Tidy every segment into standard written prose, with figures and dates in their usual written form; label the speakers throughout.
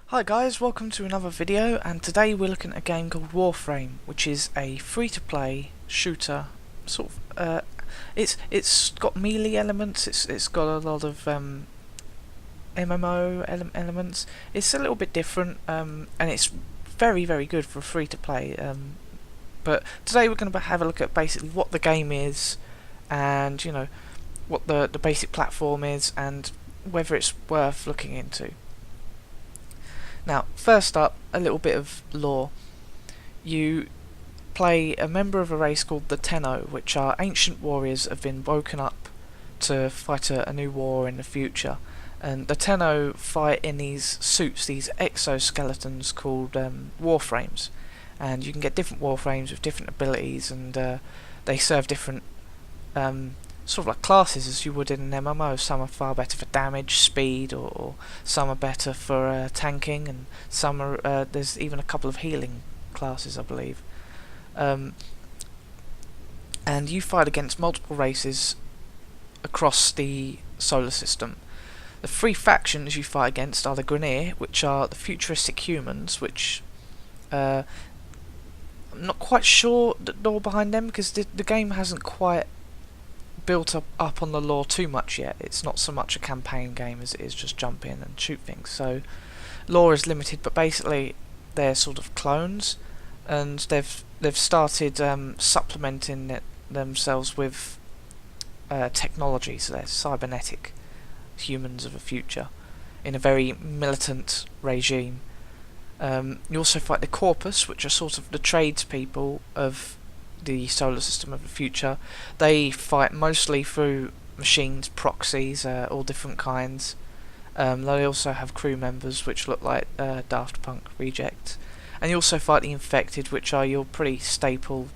Speaker 1: Hi guys, welcome to another video, and today we're looking at a game called Warframe, which is a free-to-play shooter. It's got melee elements. It's got a lot of MMO elements. It's a little bit different, and it's very good for free-to-play. But today we're going to have a look at basically what the game is, and what the basic platform is, and whether it's worth looking into. Now, first up, a little bit of lore. You play a member of a race called the Tenno, which are ancient warriors that have been woken up to fight a new war in the future. And the Tenno fight in these suits, these exoskeletons called Warframes. And you can get different Warframes with different abilities, and they serve different sort of like classes as you would in an MMO. Some are far better for damage, speed, or some are better for tanking, and some are there's even a couple of healing classes, I believe. And you fight against multiple races across the solar system. The three factions you fight against are the Grineer, which are the futuristic humans, which I'm not quite sure the lore behind them, because the game hasn't quite built up on the lore too much yet. It's not so much a campaign game as it is just jump in and shoot things, so lore is limited, but basically they're sort of clones, and they've started supplementing themselves with technology, so they're cybernetic humans of the future in a very militant regime. You also fight the Corpus, which are sort of the tradespeople of the solar system of the future. They fight mostly through machines, proxies, all different kinds. They also have crew members which look like Daft Punk rejects. And you also fight the Infected, which are your pretty staple,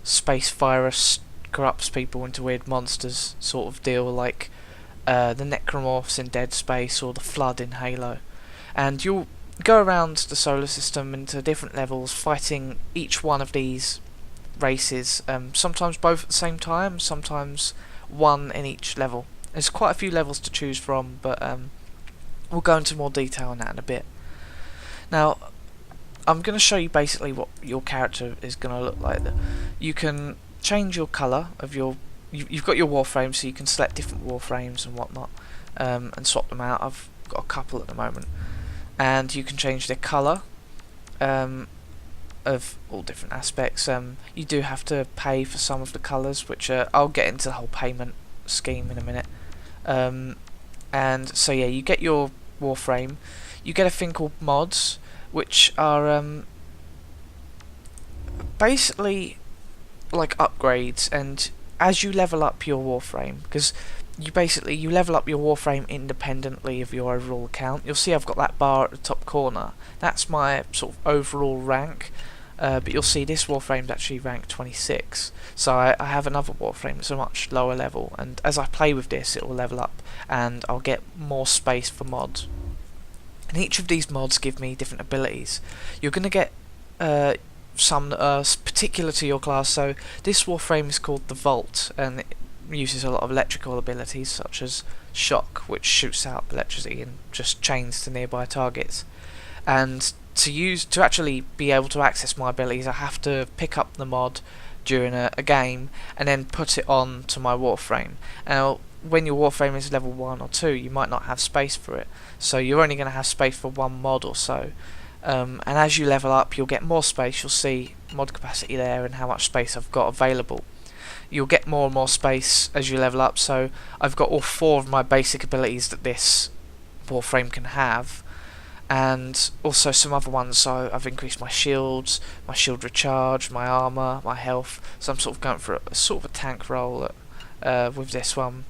Speaker 1: space virus corrupts people into weird monsters sort of deal, like the Necromorphs in Dead Space or the Flood in Halo. And you'll go around the solar system into different levels, fighting each one of these races, sometimes both at the same time, sometimes one in each level. There's quite a few levels to choose from, but we'll go into more detail on that in a bit. Now, I'm going to show you basically what your character is going to look like. You can change your colour of your... You've got your Warframe, so you can select different Warframes and whatnot, and swap them out. I've got a couple at the moment. And you can change their colour of all different aspects. You do have to pay for some of the colours, which I'll get into the whole payment scheme in a minute. And so yeah, you get your Warframe. You get a thing called mods, which are basically like upgrades, and as you level up your Warframe, because you level up your Warframe independently of your overall account. You'll see I've got that bar at the top corner. That's my sort of overall rank, but you'll see this Warframe's actually ranked 26. So I have another Warframe that's a much lower level, and as I play with this, it will level up, and I'll get more space for mods. And each of these mods give me different abilities. You're going to get some that are particular to your class. So this Warframe is called the Vault, and it uses a lot of electrical abilities such as shock, which shoots out electricity and just chains to nearby targets. And to actually be able to access my abilities, I have to pick up the mod during a game and then put it on to my Warframe. Now, when your Warframe is level 1 or 2, you might not have space for it, so you're only going to have space for one mod or so. And as you level up, you'll get more space. You'll see mod capacity there and how much space I've got available. You'll get more and more space as you level up, so I've got all 4 of my basic abilities that this Warframe can have, and also some other ones. So I've increased my shields, my shield recharge, my armour, my health, so I'm sort of going for a sort of a tank role with this one.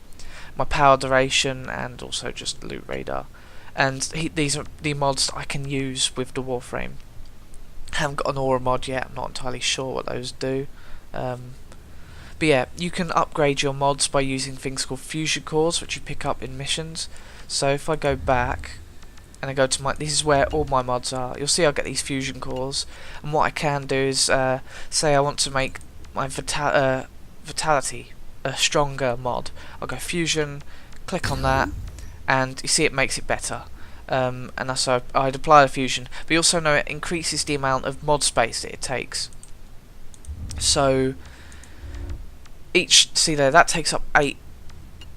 Speaker 1: My power duration, and also just loot radar. And these are the mods that I can use with the Warframe. I haven't got an aura mod yet, I'm not entirely sure what those do. But yeah, you can upgrade your mods by using things called fusion cores, which you pick up in missions. So if I go back and I go to this is where all my mods are. You'll see I'll get these fusion cores, and what I can do is say I want to make my vitality a stronger mod. I'll go fusion, click on that, and you see it makes it better. and so I'd apply the fusion. But you also know it increases the amount of mod space that it takes. So see there, that takes up 8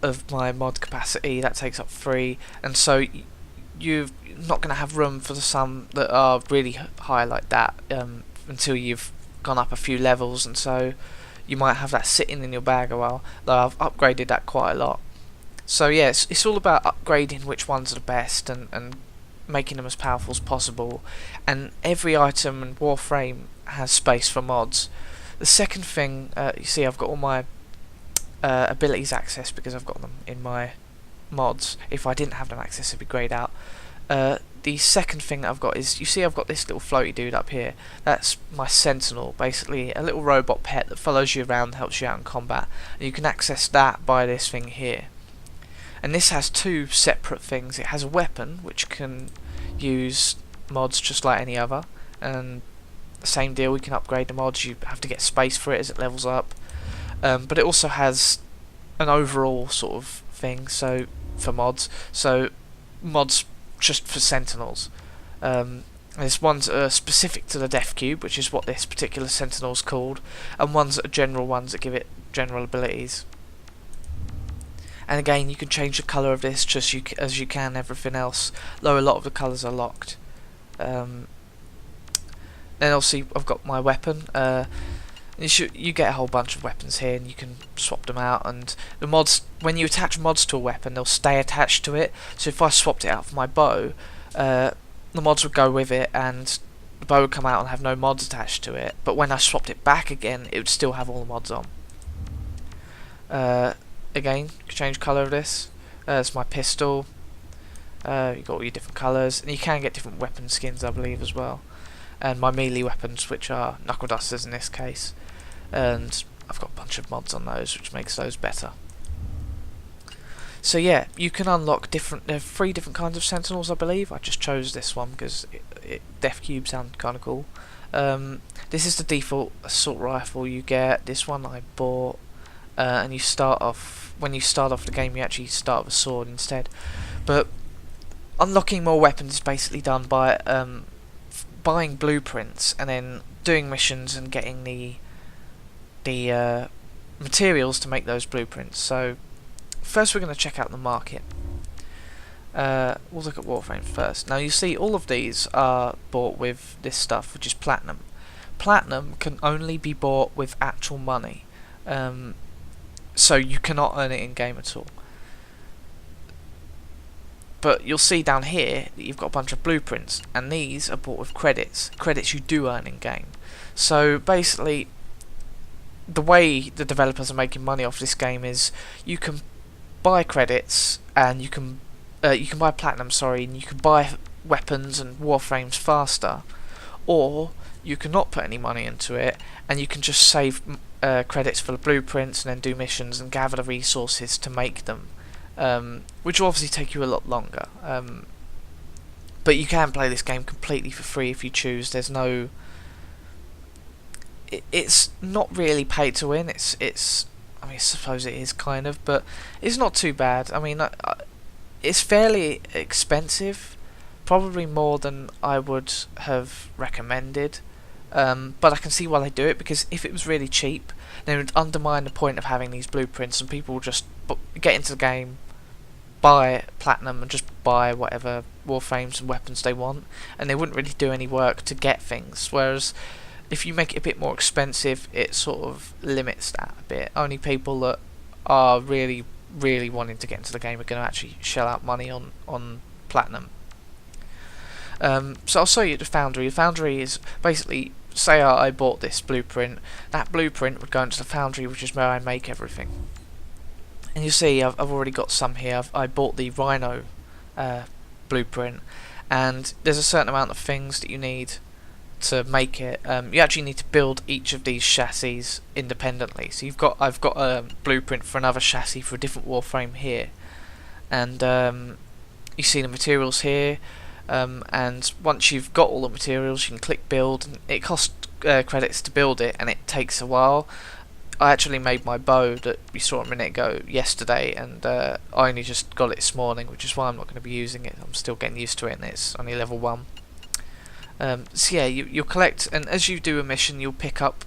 Speaker 1: of my mod capacity, that takes up 3, and so you're not going to have room for some that are really high like that until you've gone up a few levels, and so you might have that sitting in your bag a while, though I've upgraded that quite a lot. So yeah, it's all about upgrading which ones are the best and making them as powerful as possible, and every item in Warframe has space for mods. The second thing, you see I've got all my abilities accessed because I've got them in my mods. If I didn't have them accessed, it'd be greyed out. The second thing that I've got is, you see I've got this little floaty dude up here. That's my sentinel, basically a little robot pet that follows you around and helps you out in combat. And you can access that by this thing here. And this has 2 separate things. It has a weapon which can use mods just like any other, and the same deal, we can upgrade the mods. You have to get space for it as it levels up. But it also has an overall sort of thing, so for mods. So mods just for sentinels. There's ones that are specific to the Death Cube, which is what this particular sentinel's called, and ones that are general ones that give it general abilities. And again, you can change the colour of this just as you can everything else, though a lot of the colours are locked. Then obviously I've got my weapon. You get a whole bunch of weapons here, and you can swap them out. And the mods, when you attach mods to a weapon, they'll stay attached to it. So if I swapped it out for my bow, the mods would go with it, and the bow would come out and have no mods attached to it. But when I swapped it back again, it would still have all the mods on. Again, you can change colour of this. It's my pistol. You've got all your different colours, and you can get different weapon skins, I believe, as well. And my melee weapons, which are knuckle dusters in this case, and I've got a bunch of mods on those, which makes those better. So yeah, you can unlock there are 3 different kinds of sentinels, I believe. I just chose this one because Death Cube sounded kind of cool. This is the default assault rifle you get. This one I bought, and you start off, when you start off the game, you actually start with a sword instead. But unlocking more weapons is basically done by buying blueprints and then doing missions and getting the materials to make those blueprints. So first we're going to check out the market. We'll look at Warframe first. Now you see all of these are bought with this stuff, which is platinum. Platinum can only be bought with actual money, so you cannot earn it in game at all. But you'll see down here that you've got a bunch of blueprints, and these are bought with credits. Credits you do earn in game. So basically, the way the developers are making money off this game is you can buy credits, and you can buy platinum, and you can buy weapons and warframes faster, or you can not put any money into it, and you can just save credits for the blueprints and then do missions and gather the resources to make them. Which will obviously take you a lot longer, but you can play this game completely for free if you choose. There's no, it's not really pay to win. It's I mean, I suppose it is kind of, but it's not too bad. I mean, it's fairly expensive, probably more than I would have recommended. But I can see why they do it, because if it was really cheap, then it would undermine the point of having these blueprints, and people will just get into the game, buy platinum, and just buy whatever warframes and weapons they want, and they wouldn't really do any work to get things. Whereas if you make it a bit more expensive, it sort of limits that a bit. Only people that are really, really wanting to get into the game are going to actually shell out money on platinum. So I'll show you the foundry. The foundry is basically, say I bought this blueprint, that blueprint would go into the foundry, which is where I make everything. And you see I've already got some here. I bought the Rhino blueprint, and there's a certain amount of things that you need to make it. You actually need to build each of these chassis independently. So I've got a blueprint for another chassis for a different warframe here, and you see the materials here. And once you've got all the materials, you can click build, and it costs credits to build it, and it takes a while. I actually made my bow that you saw a minute ago yesterday, and I only just got it this morning, which is why I'm not going to be using it. I'm still getting used to it, and it's only level 1. So yeah, you'll collect, and as you do a mission, you'll pick up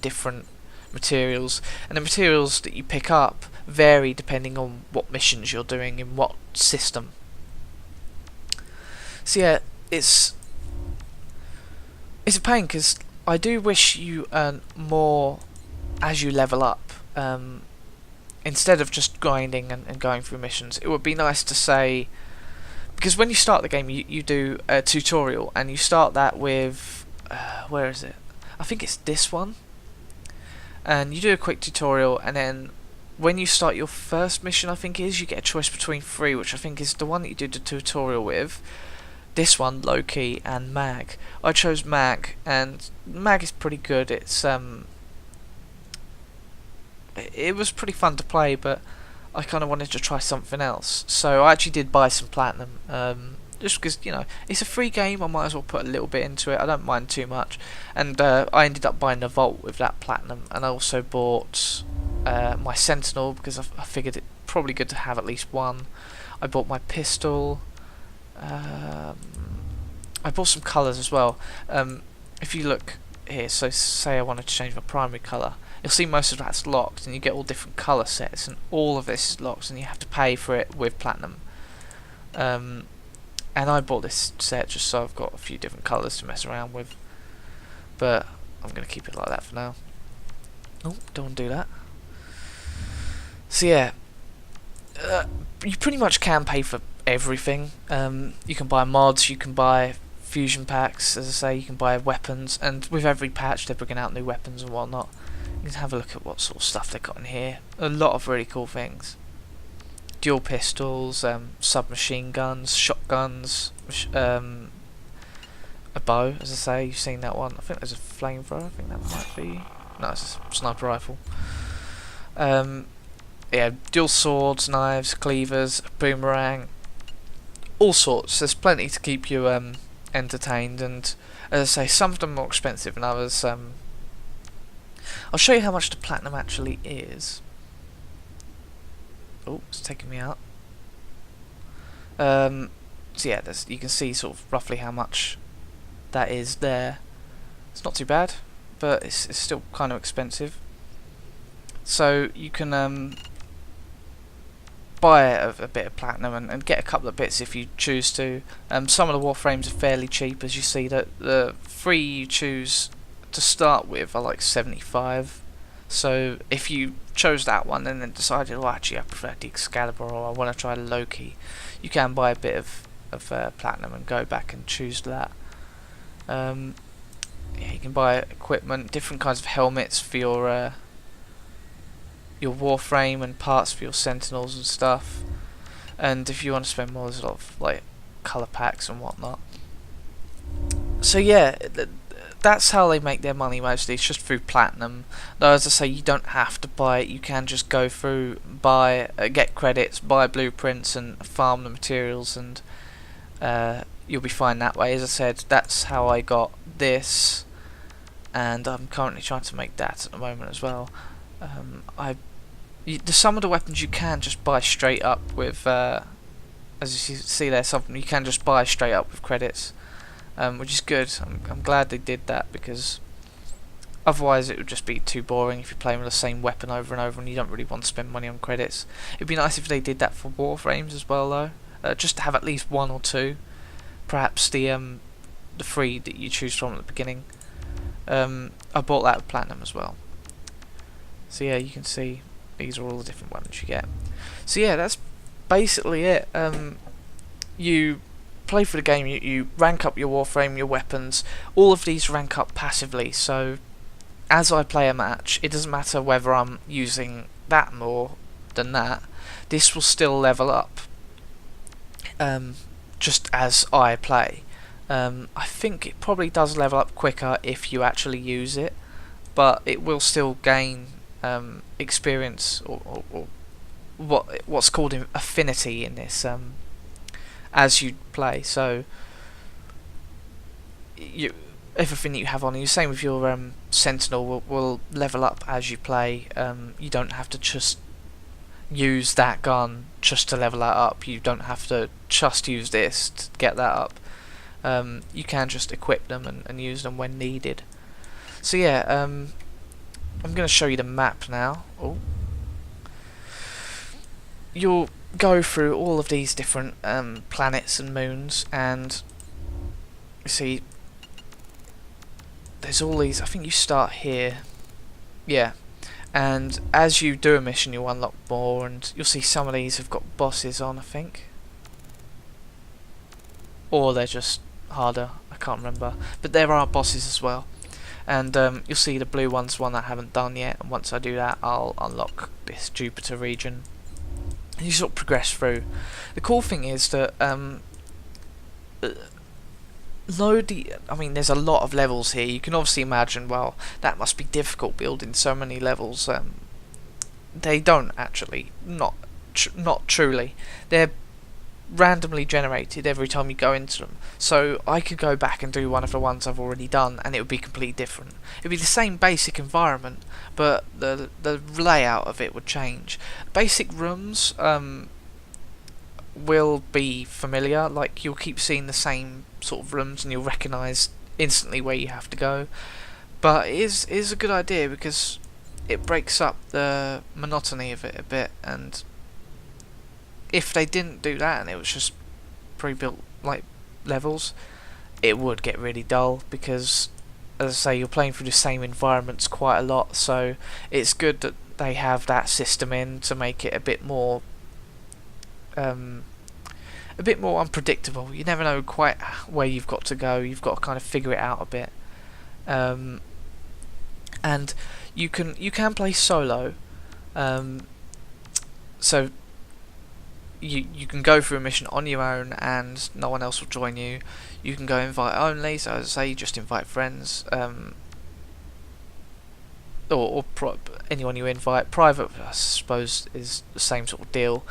Speaker 1: different materials, and the materials that you pick up vary depending on what missions you're doing in what system. So yeah, it's a pain because I do wish you earn more as you level up, instead of just grinding and going through missions. It would be nice to say, because when you start the game you do a tutorial, and you start that with where is it? I think it's this one, and you do a quick tutorial, and then when you start your first mission, I think it is, you get a choice between 3, which I think is the one that you do the tutorial with. This one, Loki, and Mag. I chose Mag, and Mag is pretty good. It was pretty fun to play, but I kind of wanted to try something else. So I actually did buy some platinum, just because, you know, it's a free game. I might as well put a little bit into it. I don't mind too much. And I ended up buying the Vault with that platinum, and I also bought my Sentinel because I figured it probably good to have at least one. I bought my pistol. I bought some colours as well. If you look here, so say I wanted to change my primary colour, you'll see most of that's locked, and you get all different colour sets, and all of this is locked, and you have to pay for it with platinum. And I bought this set just so I've got a few different colours to mess around with, but I'm going to keep it like that for now. Oh, don't want to do that. So yeah, you pretty much can pay for everything. You can buy mods, you can buy fusion packs, as I say, you can buy weapons, and with every patch they're bringing out new weapons and whatnot. You can have a look at what sort of stuff they've got in here. A lot of really cool things. Dual pistols, submachine guns, shotguns, a bow, as I say, you've seen that one. I think there's a flamethrower, I think that might be... No, it's a sniper rifle. Yeah, dual swords, knives, cleavers, boomerang, all sorts. There's plenty to keep you entertained, and as I say, some of them are more expensive than others. I'll show you how much the platinum actually is. Oh, it's taking me out. So yeah, you can see sort of roughly how much that is there. It's not too bad, but it's still kind of expensive. So you can buy a bit of platinum and get a couple of bits if you choose to. Some of the Warframes are fairly cheap, as you see. That the 3 you choose to start with are like 75. So if you chose that one and then decided, oh, actually I prefer the Excalibur, or I want to try Loki, you can buy a bit of platinum and go back and choose that. Yeah, you can buy equipment, different kinds of helmets for your Warframe, and parts for your Sentinels and stuff. And if you want to spend more, there's a lot of like colour packs and whatnot. So yeah, that's how they make their money mostly. It's just through platinum. Though, as I say, you don't have to buy it. You can just go through, buy, get credits, buy blueprints, and farm the materials, and you'll be fine that way. As I said, that's how I got this, and I'm currently trying to make that at the moment as well. Some of the weapons you can just buy straight up with, as you see there, some of them you can just buy straight up with credits, which is good. I'm glad they did that, because otherwise it would just be too boring if you're playing with the same weapon over and over and you don't really want to spend money on credits. It'd be nice if they did that for Warframes as well, though, just to have at least 1 or 2, perhaps the 3 that you choose from at the beginning. I bought that with platinum as well. So yeah, you can see these are all the different weapons you get. So yeah, that's basically it. You play for the game, you rank up your Warframe, your weapons. All of these rank up passively, so as I play a match, it doesn't matter whether I'm using that more than that, this will still level up, just as I play. I think it probably does level up quicker if you actually use it, but it will still gain experience, or what's called affinity in this, as you play. So everything that you have on you. Same with your sentinel will level up as you play. You don't have to just use that gun just to level that up. You don't have to just use this to get that up. You can just equip them and use them when needed. So yeah, I'm going to show you the map now. Oh. You'll go through all of these different planets and moons, and you see there's all these. I think you start here, yeah, and as you do a mission you'll unlock more, and you'll see some of these have got bosses on, I think, or they're just harder, I can't remember, but there are bosses as well. And you'll see the blue one's one I haven't done yet, and once I do that I'll unlock this Jupiter region. And you sort of progress through. The cool thing is that I mean, there's a lot of levels here. You can obviously imagine, well, that must be difficult building so many levels. They don't actually, not truly. They're randomly generated every time you go into them. So I could go back and do one of the ones I've already done, and it would be completely different. It would be the same basic environment, but the layout of it would change. Basic rooms will be familiar, like you'll keep seeing the same sort of rooms and you'll recognise instantly where you have to go. But it is a good idea because it breaks up the monotony of it a bit, and if they didn't do that and it was just pre-built like levels, it would get really dull because, as I say, you're playing through the same environments quite a lot. So it's good that they have that system in to make it a bit more unpredictable. You never know quite where you've got to go. You've got to kind of figure it out a bit. And you can play solo. So you can go through a mission on your own and no one else will join you. You can go invite only, so as I say, you just invite friends, or anyone you invite. Private, I suppose, is the same sort of deal.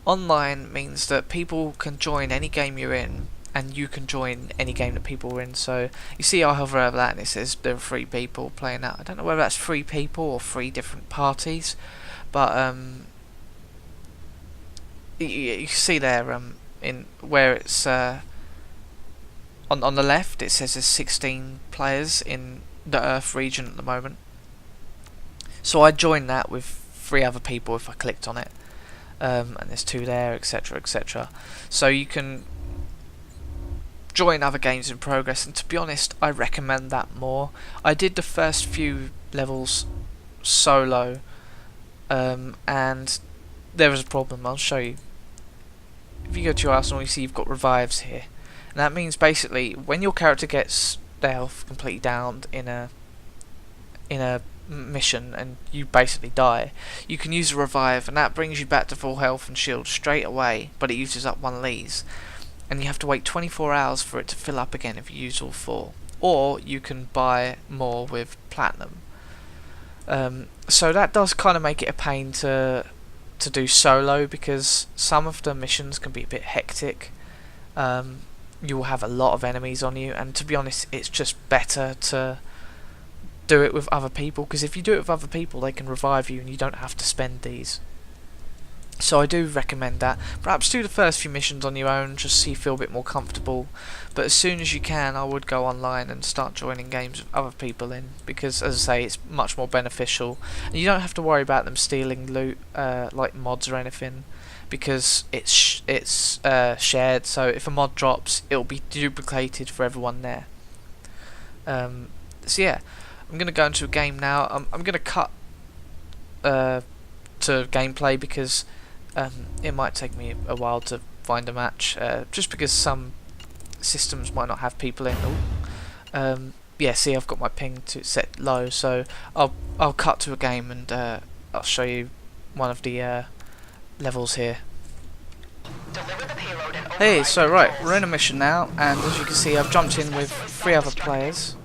Speaker 1: Online means that people can join any game you're in, and you can join any game that people are in. So you see I hover over that and it says there are 3 people playing that. I don't know whether that's 3 people or 3 different parties, but you see there in where it's on the left it says there's 16 players in the Earth region at the moment. So I joined that with 3 other people if I clicked on it, and there's 2 there, etc, etc. So you can join other games in progress, and to be honest I recommend that more. I did the first few levels solo, and there was a problem. I'll show you. If you go to your arsenal, you see you've got revives here, and that means basically when your character gets their health completely down in a mission and you basically die, you can use a revive, and that brings you back to full health and shield straight away, but it uses up 1 of these, and you have to wait 24 hours for it to fill up again if you use all 4, or you can buy more with platinum. So that does kind of make it a pain to do solo, because some of the missions can be a bit hectic. You will have a lot of enemies on you, and to be honest it's just better to do it with other people, because if you do it with other people they can revive you and you don't have to spend these. So I do recommend that. Perhaps do the first few missions on your own just so you feel a bit more comfortable, but as soon as you can I would go online and start joining games with other people in, because as I say it's much more beneficial, and you don't have to worry about them stealing loot like mods or anything, because it's shared, so if a mod drops it'll be duplicated for everyone there. So yeah, I'm going to go into a game now. I'm going to cut to gameplay because it might take me a while to find a match, just because some systems might not have people in. Yeah, see I've got my ping to set low, so I'll cut to a game and I'll show you one of the levels here. Hey, so right, we're in a mission now, and as you can see I've jumped in with 3 other players.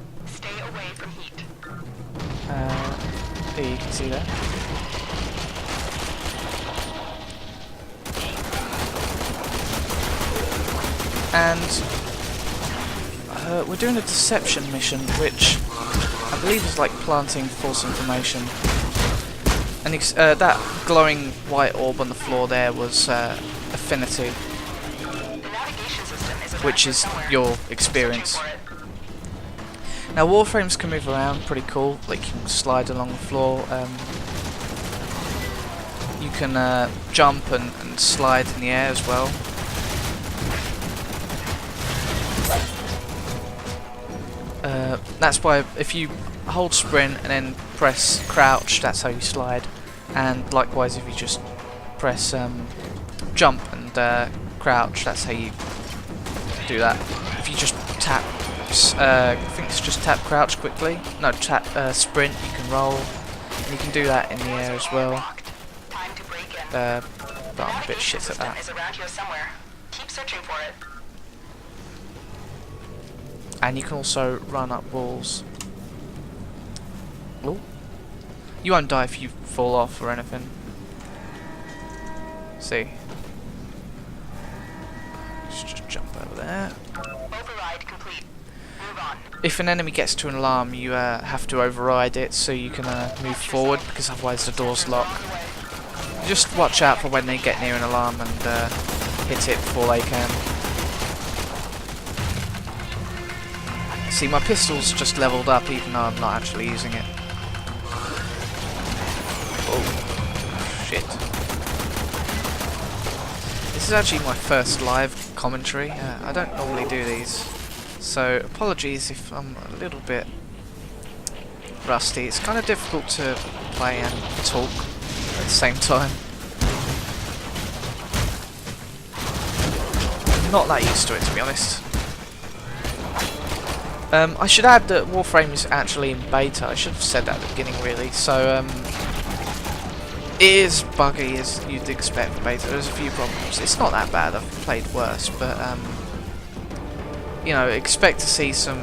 Speaker 1: Here you can see that. And We're doing a deception mission, which I believe is like planting false information. And that glowing white orb on the floor there was affinity, which is your experience. Now Warframes can move around pretty cool, like you can slide along the floor, you can jump and slide in the air as well. That's why if you hold sprint and then press crouch, that's how you slide, and likewise if you just press jump and crouch, that's how you do that. If you just tap, I think it's just tap crouch quickly, no, tap sprint, you can roll, and you can do that in the air as well. But I'm a bit shit at that. And you can also run up walls. Ooh. You won't die if you fall off or anything. See. Let's just jump over there.
Speaker 2: Override complete. Move on.
Speaker 1: If an enemy gets to an alarm, you have to override it so you can move forward, because otherwise the doors lock. Just watch out for when they get near an alarm and hit it before they can. See, my pistol's just leveled up even though I'm not actually using it. Oh, shit. This is actually my first live commentary. I don't normally do these, so apologies if I'm a little bit rusty. It's kind of difficult to play and talk at the same time. I'm not that used to it, to be honest. I should add that Warframe is actually in beta. I should have said that at the beginning, really. So, it is buggy as you'd expect for beta. There's a few problems. It's not that bad. I've played worse, but you know, expect to see some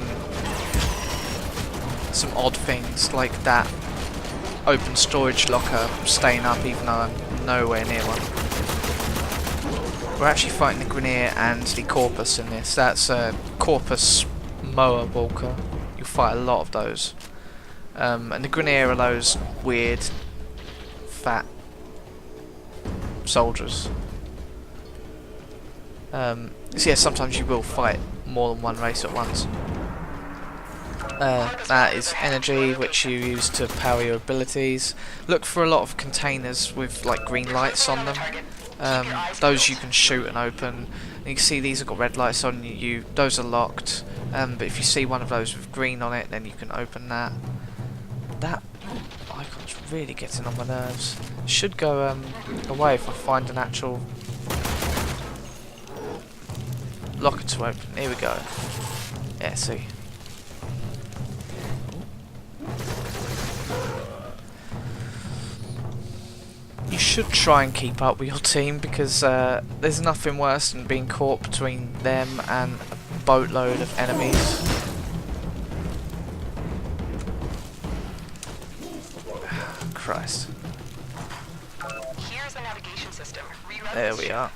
Speaker 1: odd things like that open storage locker staying up, even though I'm nowhere near one. We're actually fighting the Grineer and the Corpus in this. That's Corpus Moa Walker. You'll fight a lot of those. And the Grineer are those weird, fat soldiers. So yeah, sometimes you will fight more than one race at once. That is energy, which you use to power your abilities. Look for a lot of containers with like green lights on them. Those you can shoot and open. And you can see these have got red lights on you. Those are locked. But if you see one of those with green on it, then you can open that. That icon's really getting on my nerves. It should go away if I find an actual locker to open. Here we go. Yeah, see. You should try and keep up with your team, because there's nothing worse than being caught between them and a boatload of enemies. Christ.
Speaker 2: Here's the navigation system.
Speaker 1: There we are.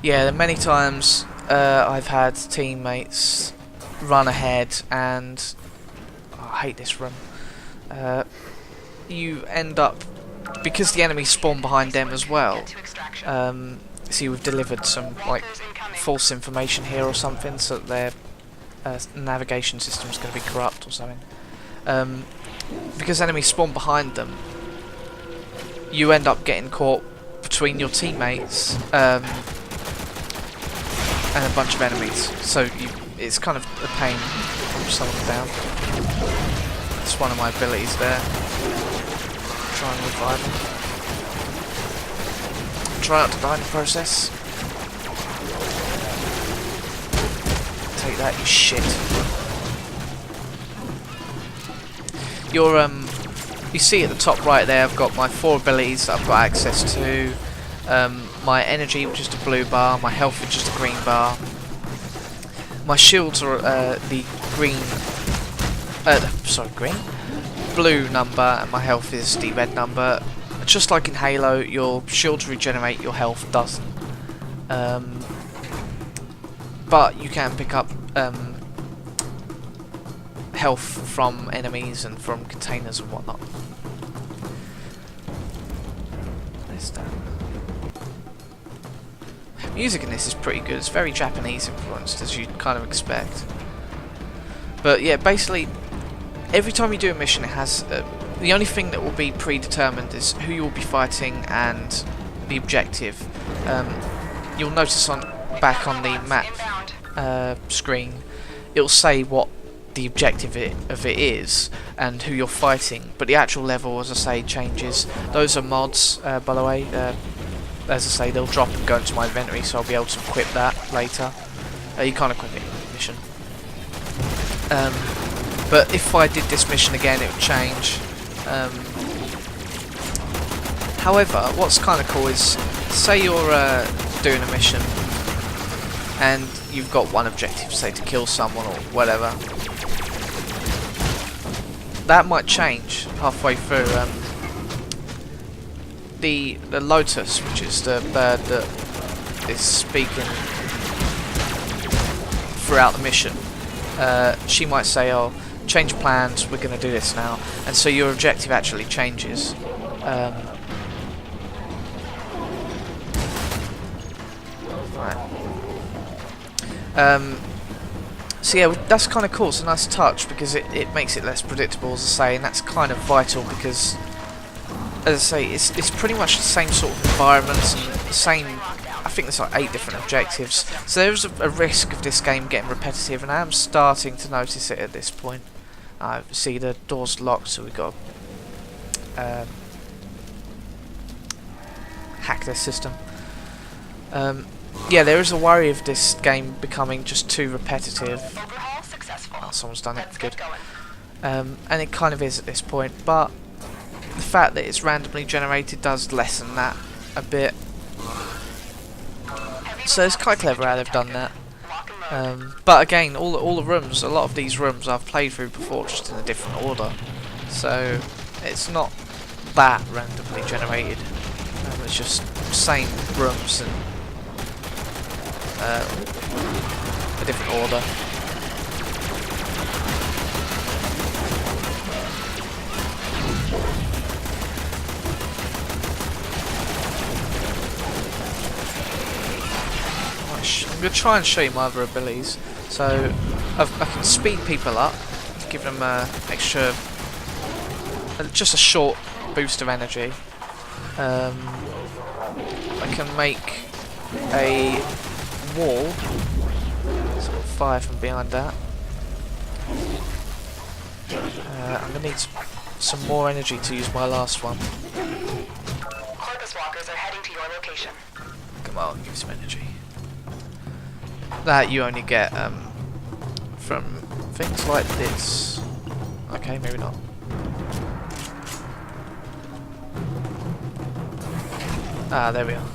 Speaker 1: Yeah, many times I've had teammates run ahead and I hate this run. You end up, because the enemies spawn behind them as well. See, we've delivered some like false information here or something, so that their navigation system is going to be corrupt or something. Because enemies spawn behind them, you end up getting caught between your teammates and a bunch of enemies. So it's kind of a pain to push someone down. It's one of my abilities there. Try and revive them. Try not to die in the process. Take that, you shit. You see at the top right there, I've got my 4 abilities that I've got access to. My energy, which is the blue bar. My health, which is the green bar. My shields are the green. Green? Blue number, and my health is the red number. Just like in Halo, your shields regenerate, your health doesn't. but you can pick up health from enemies and from containers and whatnot. There's that. Music in this is pretty good. It's very Japanese influenced, as you'd kind of expect. But yeah, basically, every time you do a mission, it has the only thing that will be predetermined is who you will be fighting and the objective. You'll notice back on the map screen, it'll say what the objective of it is and who you're fighting, but the actual level, as I say, changes. Those are mods, by the way. As I say, they'll drop and go into my inventory, so I'll be able to equip that later. You can't equip it in the mission. But if I did this mission again, it would change. However, what's kind of cool is, say you're doing a mission and you've got one objective, say to kill someone or whatever. That might change halfway through. The Lotus, which is the bird that is speaking throughout the mission, she might say, "Oh, change plans. We're going to do this now," and so your objective actually changes. So yeah, that's kind of cool. It's a nice touch because it makes it less predictable, as I say, and that's kind of vital because, as I say, it's pretty much the same sort of environments and the same. I think there's like 8 different objectives, so there's a risk of this game getting repetitive, and I am starting to notice it at this point. I see the door's locked, so we've got to hack their system. Yeah, there is a worry of this game becoming just too repetitive.
Speaker 2: Overhaul successful.
Speaker 1: Oh, someone's done it.
Speaker 2: Let's
Speaker 1: Good.
Speaker 2: get going.
Speaker 1: And it kind of is at this point, but the fact that it's randomly generated does lessen that a bit. So it's quite clever how they've done that.
Speaker 2: Lock and load.
Speaker 1: But again, all the rooms, a lot of these rooms I've played through before, just in a different order. So it's not that randomly generated. It's just same rooms and a different order. I'm going to try and show you my other abilities. So I can speed people up, give them extra, just a short boost of energy. I can make a wall, sort of fire from behind that. I'm going to need some more energy to use my last one.
Speaker 2: Corpus walkers are heading to your location.
Speaker 1: Come on, give me some energy. That you only get from things like this. Okay, maybe not. Ah, there we are.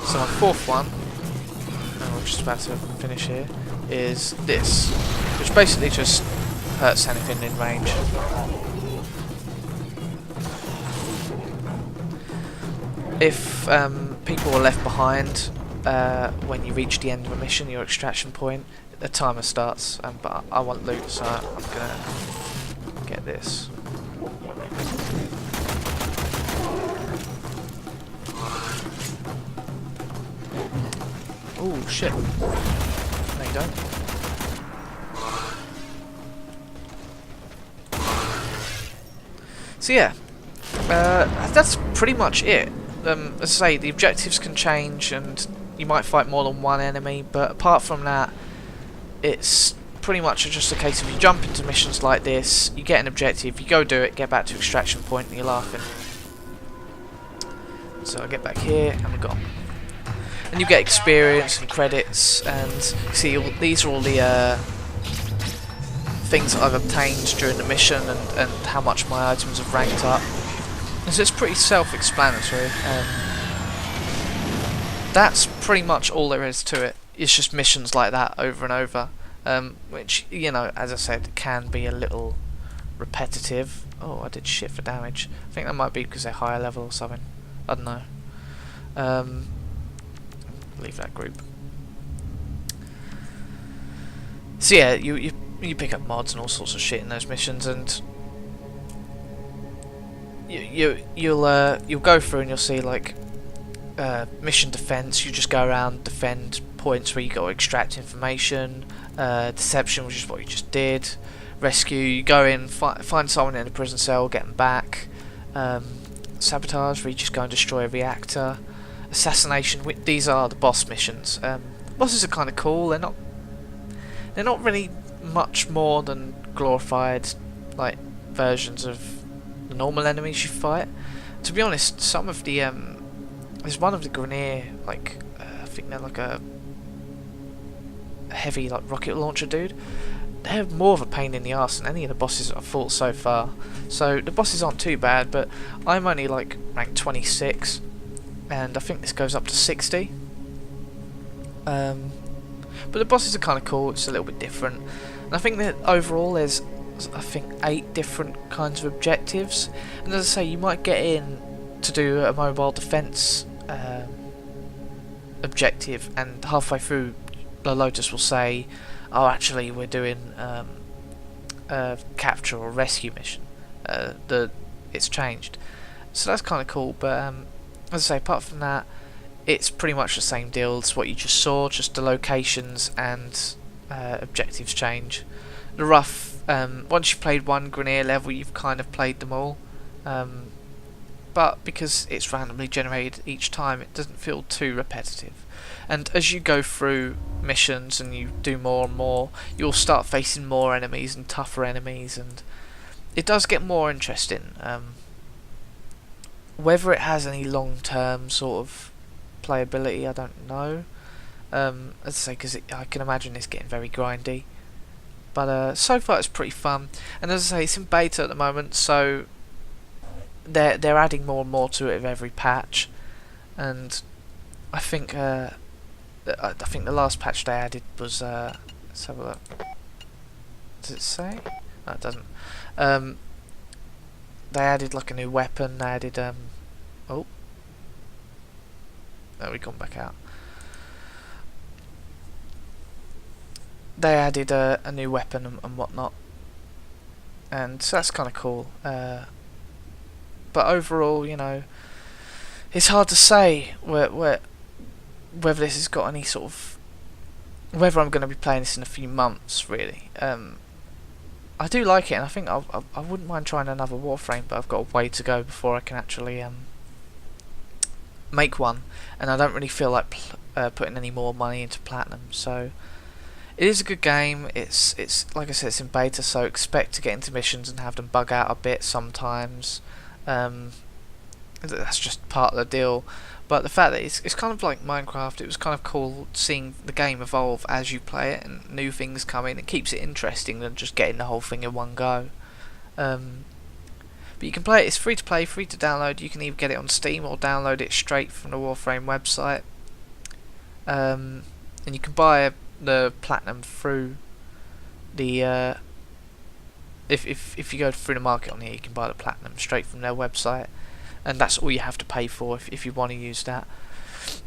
Speaker 1: So my fourth one, and we're just about to finish here, is this, which basically just hurts anything in range. If people are left behind when you reach the end of a mission, your extraction point, the timer starts, but I want loot, so I'm gonna get this. Oh shit. No, you don't. So yeah, that's pretty much it. As I say, the objectives can change and you might fight more than one enemy, but apart from that, it's pretty much just a case of you jump into missions like this, you get an objective, you go do it, get back to extraction point, and you're laughing. So I get back here, and we're gone. And you get experience and credits, and see, these are all the things that I've obtained during the mission, and how much my items have ranked up. And so it's pretty self-explanatory. That's pretty much all there is to it. It's just missions like that over and over, which, you know, as I said, can be a little repetitive. Oh, I did shit for damage. I think that might be because they're higher level or something. I don't know. leave that group. So yeah, you pick up mods and all sorts of shit in those missions, and you'll go through and you'll see like mission defense. You just go around, defend points where you got to extract information. Deception, which is what you just did. Rescue, you go in, find someone in a prison cell, get them back. Sabotage, where you just go and destroy a reactor. Assassination, these are the boss missions. Bosses are kind of cool. They're not really much more than glorified like versions of the normal enemies you fight. To be honest, some of the there's one of the Grenier, like I think they're like a heavy like rocket launcher dude. They're more of a pain in the arse than any of the bosses I've fought so far. So the bosses aren't too bad, but I'm only like rank 26, and I think this goes up to 60. But the bosses are kind of cool. It's a little bit different, and I think that overall there's 8 different kinds of objectives. And as I say, you might get in to do a mobile defense objective, and halfway through the Lotus will say, oh, actually we're doing a capture or rescue mission. It's changed, so that's kind of cool. But as I say, apart from that, it's pretty much the same deal as what you just saw, just the locations and objectives change. The rough, once you've played one Grenier level, you've kind of played them all. But because it's randomly generated each time, it doesn't feel too repetitive. And as you go through missions and you do more and more, you'll start facing more enemies and tougher enemies, and it does get more interesting. Whether it has any long-term sort of playability, I don't know. As I say, because I can imagine it's getting very grindy. But so far it's pretty fun, and as I say, it's in beta at the moment, so they're adding more and more to it with every patch. And I think the last patch they added was let's have a look. Does it say? No, it doesn't. They added like a new weapon. They added oh, no, we've gone back out. They added a new weapon and whatnot, and so that's kind of cool. But overall, you know, it's hard to say whether this has got any sort of, whether I'm going to be playing this in a few months. Really, I do like it, and I think I wouldn't mind trying another Warframe, but I've got a way to go before I can actually make one, and I don't really feel like putting any more money into Platinum. So it is a good game. It's like I said, it's in beta, so expect to get into missions and have them bug out a bit sometimes. That's just part of the deal. But the fact that it's kind of like Minecraft, it was kind of cool seeing the game evolve as you play it, and new things come in. It keeps it interesting than just getting the whole thing in one go. But you can play it. It's free to play, free to download. You can either get it on Steam or download it straight from the Warframe website. And you can buy the Platinum through the if you go through the market on here, you can buy the Platinum straight from their website, and that's all you have to pay for if you want to use that.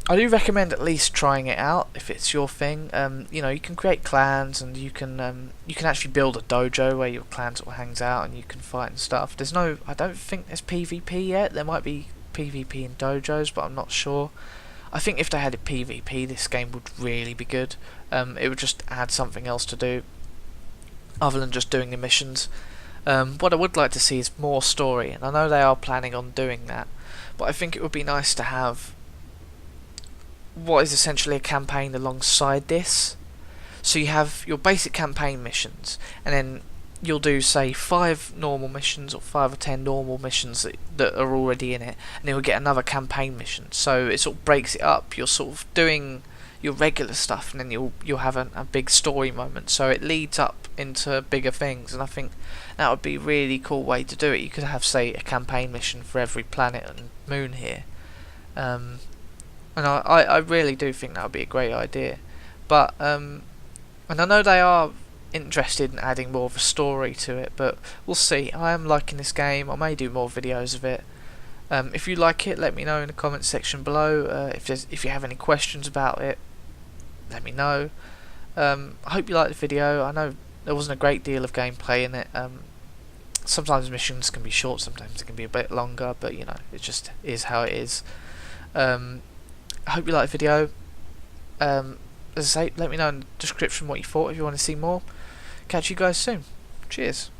Speaker 1: I do recommend at least trying it out if it's your thing. You know, you can create clans, and you can actually build a dojo where your clan sort of hangs out and you can fight and stuff. I don't think there's PvP yet. There might be PvP in dojos, but I'm not sure. I think if they had a PvP, this game would really be good. It would just add something else to do other than just doing the missions. What I would like to see is more story, and I know they are planning on doing that, but I think it would be nice to have what is essentially a campaign alongside this. So you have your basic campaign missions, and then you'll do, say, 5 normal missions or 5 or 10 normal missions that are already in it, and then you'll get another campaign mission. So it sort of breaks it up. You're sort of doing your regular stuff, and then you'll have a big story moment, so it leads up into bigger things. And I think that would be a really cool way to do it. You could have, say, a campaign mission for every planet and moon here, and I really do think that would be a great idea. But and I know they are interested in adding more of a story to it, but we'll see. I am liking this game. I may do more videos of it. If you like it, let me know in the comments section below. If you have any questions about it, let me know. I hope you liked the video. I know there wasn't a great deal of gameplay in it. Sometimes missions can be short, sometimes it can be a bit longer, but you know, it just is how it is. I hope you liked the video. As I say, let me know in the description what you thought if you want to see more. Catch you guys soon. Cheers.